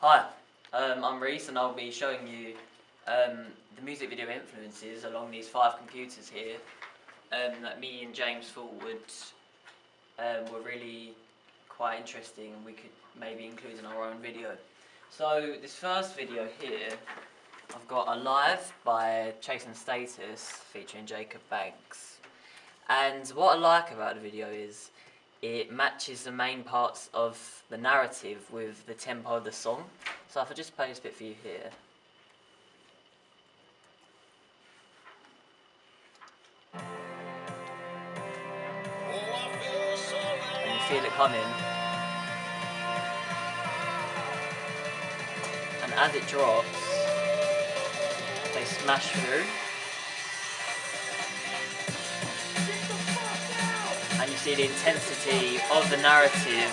Hi, I'm Reese and I'll be showing you the music video influences along these 5 computers here that me and James thought were really quite interesting and we could maybe include in our own video. So this first video here, I've got a live by Chase and Status featuring Jacob Banks. And what I like about the video is it matches the main parts of the narrative with the tempo of the song. So if I just play this bit for you here. And you feel it coming. And as it drops, they smash through. And you see the intensity of the narrative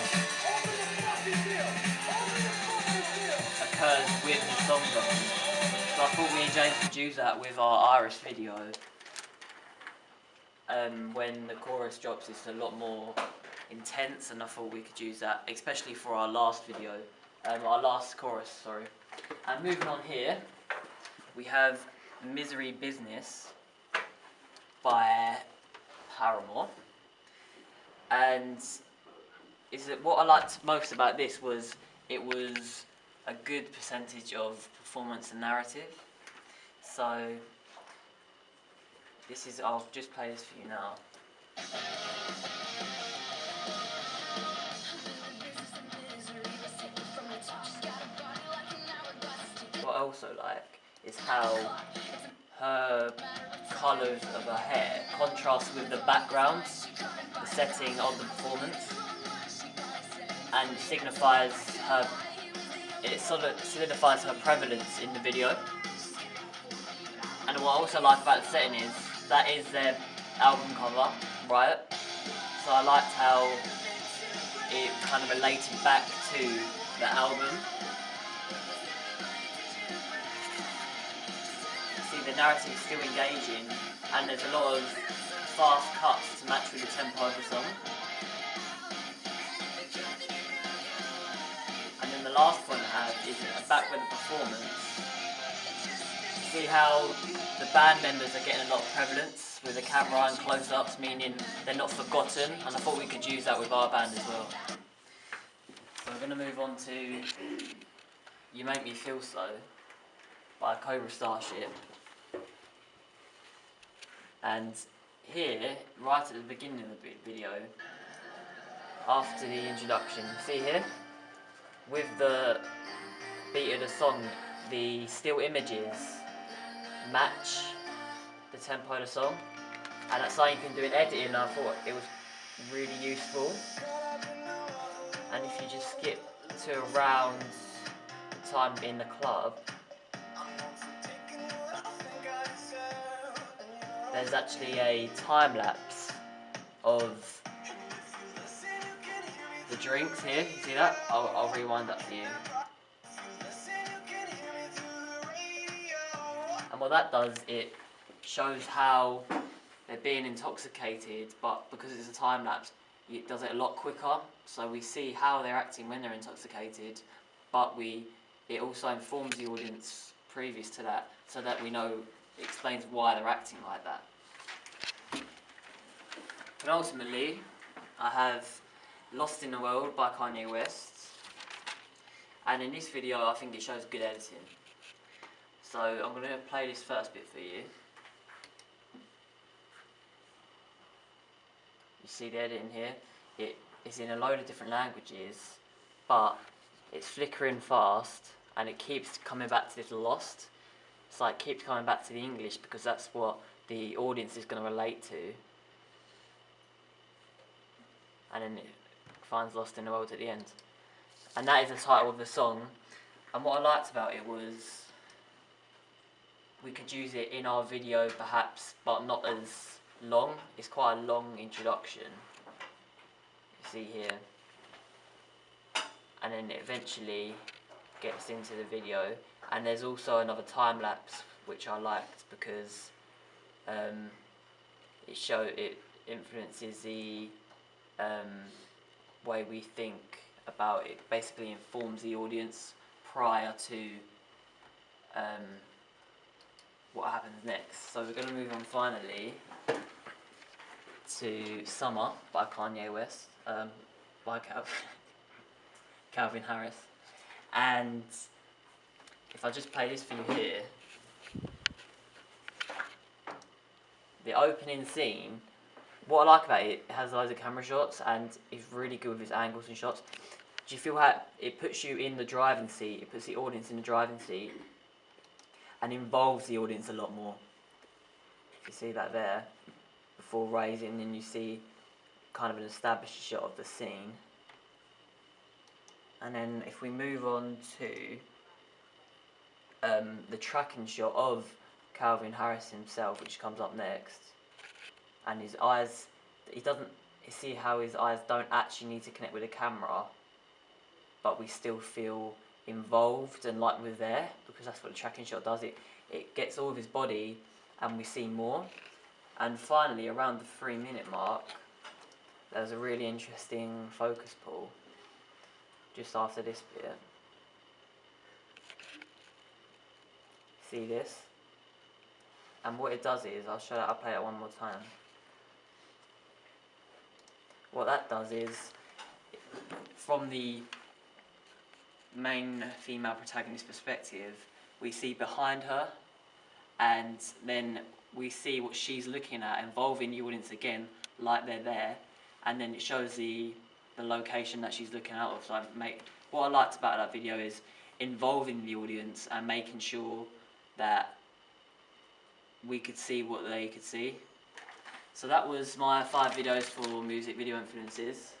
occurs with the song going. So I thought me and James could use that with our Iris video. When the chorus drops, it's a lot more intense, and I thought we could use that, especially for our last video, our last chorus, sorry. And moving on here, we have Misery Business by Paramore. And what I liked most about this was it was a good percentage of performance and narrative. So I'll just play this for you now. What I also like is how her colours of her hair contrast with the backgrounds, the setting of the performance, and it solidifies her prevalence in the video. And what I also like about the setting is that is their album cover, right? So I liked how it kind of related back to the album. See, the narrative is still engaging, and there's a lot of fast cuts to match with the tempo of the song. And then the last point I have is back with the performance. See how the band members are getting a lot of prevalence with the camera and close-ups, meaning they're not forgotten, and I thought we could use that with our band as well. So we're going to move on to You Make Me Feel So by Cobra Starship. And here, right at the beginning of the video, after the introduction, see here, with the beat of the song, the still images match the tempo of the song, and that's something you can do in editing, and I thought it was really useful. And if you just skip to around the time in the club, there's actually a time lapse of the drinks here. You see that? I'll rewind that for you. And what that does, it shows how they're being intoxicated, but because it's a time lapse, it does it a lot quicker. So we see how they're acting when they're intoxicated, but it also informs the audience previous to that, so that we know, it explains why they're acting like that. And ultimately, I have Lost in the World by Kanye West. And in this video, I think it shows good editing. So I'm going to play this first bit for you. You see the editing here? It's in a load of different languages, but it's flickering fast, and it keeps coming back to this Lost. It's like it keeps coming back to the English because that's what the audience is going to relate to. And then it finds Lost in the World at the end. And that is the title of the song. And what I liked about it was we could use it in our video perhaps, but not as long. It's quite a long introduction. You see here. And then it eventually gets into the video. And there's also another time lapse which I liked because it influences the way we think about it. Basically informs the audience prior to what happens next. So we're going to move on finally to Summer by Kanye West, by Calvin Harris. And if I just play this for you here, the opening scene, what I like about it, it has loads of camera shots and it's really good with its angles and shots. Do you feel how it puts you in the driving seat, it puts the audience in the driving seat and involves the audience a lot more. If you see that there, before raising, then you see kind of an established shot of the scene. And then if we move on to the tracking shot of Calvin Harris himself, which comes up next, and his eyes, he doesn't, you see how his eyes don't actually need to connect with the camera, but we still feel involved and like we're there, because that's what the tracking shot does. It gets all of his body and we see more. And finally, around the 3-minute mark, there's a really interesting focus pull just after this bit. See this? And what it does is, I'll play it one more time. What that does is, from the main female protagonist perspective, we see behind her, and then we see what she's looking at, involving the audience again, like they're there, and then it shows the location that she's looking out of. So what I liked about that video is involving the audience and making sure that we could see what they could see. So that was my 5 videos for music video influences.